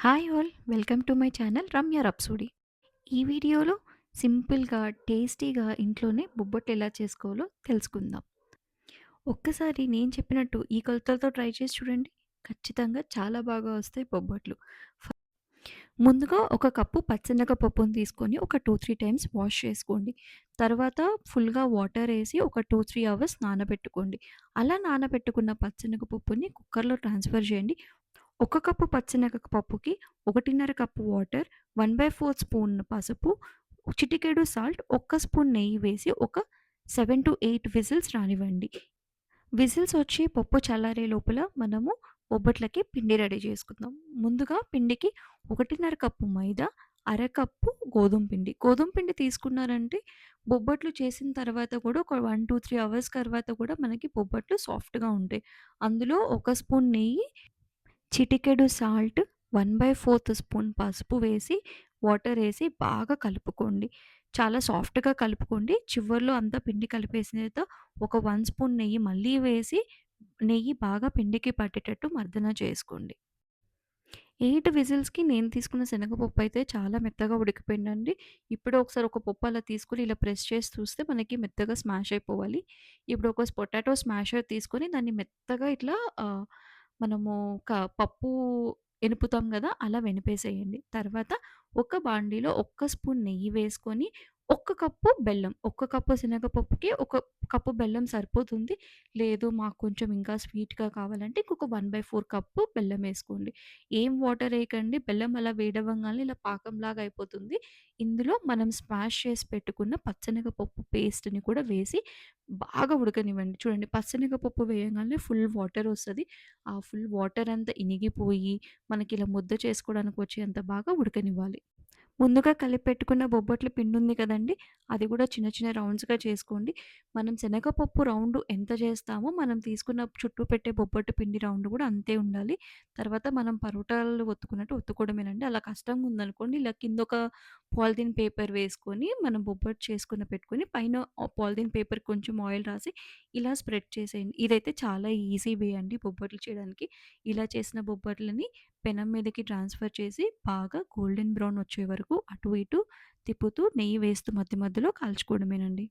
Hi all welcome to my channel Ramya rhapsody. ఈ వీడియోలో సింపుల్‌గా, టేస్టీగా ఇంట్లోనే బొబ్బట్లు ఎలా చేసుకోవాలో తెలుసుకుందాం. ఒక్కసారి నేను చెప్పినట్టు ఈ కొలతలతో ట్రై చేసి చూడండి. ఖచ్చితంగా చాలా బాగా వస్తాయి బొబ్బట్లు. ముందుగా ఒక కప్పు పచ్చెనగపప్పుని తీసుకొని ఒక 2, 3 టైమ్స్ వాష్ చేసుకోండి. తర్వాత ఫుల్‌గా వాటర్ ఏసి ఒక 2, 3 అవర్స్ నానబెట్టుకోండి. అలా నానబెట్టుకున్న పచ్చెనగపప్పుని కుక్కర్‌లో ట్రాన్స్‌ఫర్ చేయండి. ఒక కప్పు పచ్చెనగ పప్పుకి 1:30 కప్పు వాటర్, 1/4 స్పూన్ పసుపు, చిటికెడు సాల్ట్, ఒక్క స్పూన్ నెయ్యి వేసి ఒక 7-8 విజిల్స్ రానివ్వండి. విజిల్స్ వచ్చి పప్పు చల్లారే లోపల మనము బొబ్బట్లకి పిండి రెడీ చేసుకుందాం. ముందుగా పిండికి 1:30 కప్పు మైదా, అరకప్పు గోధుమ పిండి. గోధుమ పిండి తీసుకున్నారంటే బొబ్బట్లు చేసిన తర్వాత కూడా ఒక 1, 2, 3 అవర్స్ తర్వాత కూడా మనకి బొబ్బట్లు సాఫ్ట్‌గా ఉంటాయి. అందులో ఒక స్పూన్ నెయ్యి, చిటికెడు సాల్ట్, 1/4 స్పూన్ పసుపు వేసి, వాటరేసి బాగా కలుపుకోండి. చాలా సాఫ్ట్‌గా కలుపుకోండి. చివర్లో అంతా పిండి కలిపేసిన తర్వాత ఒక 1 స్పూన్ నెయ్యి మళ్ళీ వేసి, నెయ్యి బాగా పిండికి పట్టేటట్టు మర్దన చేసుకోండి. 8 విజిల్స్‌కి నేను తీసుకున్న శనగపప్పయితే చాలా మెత్తగా ఉడికిపోయిందండి. ఇప్పుడు ఒకసారి ఒక పప్పు అలా తీసుకొని ఇలా ప్రెస్ చేసి చూస్తే మనకి మెత్తగా స్మాష్ అయిపోవాలి. ఇప్పుడు ఒక పొటాటో స్మాషర్ తీసుకొని దాన్ని మెత్తగా ఇట్లా మనము క పప్పు ఎనుపుతాం గదా! అలా వెనిపేసేయండి. తర్వాత ఒక బాండీలో ఒక్క స్పూన్ నెయ్యి వేసుకొని, ఒక్క కప్పు బెల్లం. ఒక్క కప్పు శనగపప్పుకి ఒక కప్పు బెల్లం సరిపోతుంది. లేదు మాకు కొంచెం ఇంకా స్వీట్‌గా కావాలంటే ఇంకొక 1/4 కప్పు బెల్లమేసుకోండి. ఏం వాటరేయకండి. బెల్లం అలా వేడవ్వంగానే ఇలా పాకంలాగా అయిపోతుంది. ఇందులో మనం స్మాష్ చేసి పెట్టుకున్న పచ్చెనగపప్పు పేస్ట్‌ని కూడా వేసి బాగా ఉడకనివ్వండి. చూడండి పచ్చెనగపప్పు వేయంగానే ఫుల్ వాటరొస్తది. ఆ ఫుల్ వాటరంతా ఇనిగిపోయి మనకిలా ముద్ద చేసుకోవడానికి వచ్చేంత బాగా ఉడకనివ్వాలి. ముందుగా కలిపెట్టుకున్న బొబ్బట్ల పిండుంది కదండీ! అది గూడా చిన్న చిన్న రౌండ్స్‌గా చేసుకోండి. మనం శనగపప్పు రౌండు ఎంత చేస్తామో, మనం తీసుకున్న చుట్టూ పెట్టే బొబ్బట్టు పిండి రౌండ్ గూడా అంతే ఉండాలి. తర్వాత మనం పరోటాలు ఒత్తుకున్నట్టు ఒత్తుకోవడమేనండి. అలా కష్టంగా ఉందనుకోండి, ఇలా కిందొక పాలిథీన్ పేపర్ వేసుకొని, మనం బొబ్బట్టు చేసుకున్న పెట్టుకొని, పైన పాలిథీన్ పేపర్ కొంచెం ఆయిల్ రాసి, ఇలా స్ప్రెడ్ చేసేయండి. ఇదైతే చాలా ఈజీ వే అండి బొబ్బట్లు చేయడానికి. ఇలా చేసిన బొబ్బట్లని పెనం మీదకి ట్రాన్స్‌ఫర్ చేసి బాగా గోల్డెన్ బ్రౌన్ వచ్చే వరకు అటు ఇటు తిప్పుతూ నెయ్యి వేస్తూ మధ్య మధ్యలో కాల్చుకోవడమేనండి.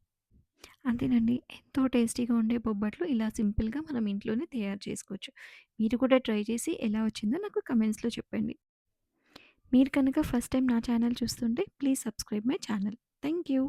అంతేనండి. ఎంతో టేస్టీగా ఉండే బొబ్బట్లు ఇలా సింపుల్‌గా మనం ఇంట్లోనే తయారు చేసుకోవచ్చు. మీరు కూడా ట్రై చేసి ఎలా వచ్చిందో నాకు కమెంట్స్‌లో చెప్పండి. మీరు కనుక ఫస్ట్ టైమ్ నా ఛానల్ చూస్తుంటే please subscribe my channel. Thank you.